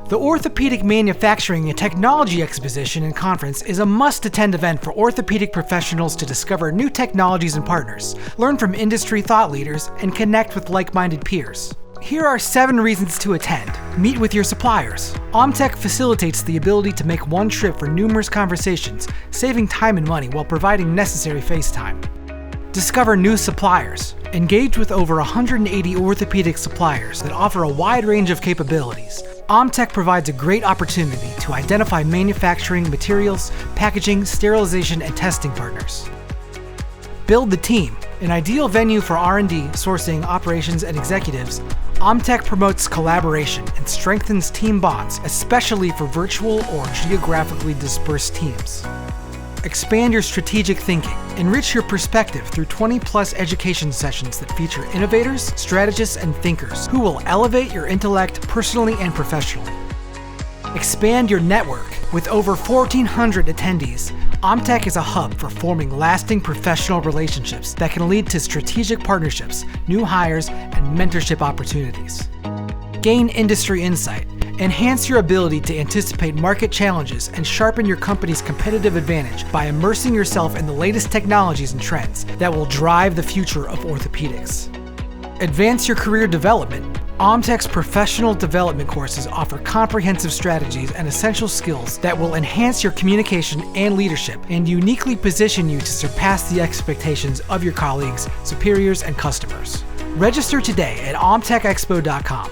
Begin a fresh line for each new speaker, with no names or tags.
The Orthopedic Manufacturing and Technology Exposition and Conference is a must-attend event for orthopedic professionals to discover new technologies and partners, learn from industry thought leaders, and connect with like-minded peers. Here are 7 reasons to attend. Meet with your suppliers. OMTEC facilitates the ability to make one trip for numerous conversations, saving time and money while providing necessary face time. Discover new suppliers. Engage with over 180 orthopedic suppliers that offer a wide range of capabilities. OMTEC provides a great opportunity to identify manufacturing, materials, packaging, sterilization, and testing partners. Build the team. An ideal venue for R&D, sourcing, operations, and executives, OMTEC promotes collaboration and strengthens team bonds, especially for virtual or geographically dispersed teams. Expand your strategic thinking. Enrich your perspective through 20+ education sessions that feature innovators, strategists, and thinkers who will elevate your intellect personally and professionally. Expand your network. With over 1,400 attendees, OMTEC is a hub for forming lasting professional relationships that can lead to strategic partnerships, new hires, and mentorship opportunities. Gain industry insight. Enhance your ability to anticipate market challenges and sharpen your company's competitive advantage by immersing yourself in the latest technologies and trends that will drive the future of orthopedics. Advance your career development. OMTEC's professional development courses offer comprehensive strategies and essential skills that will enhance your communication and leadership and uniquely position you to surpass the expectations of your colleagues, superiors, and customers. Register today at omtecexpo.com.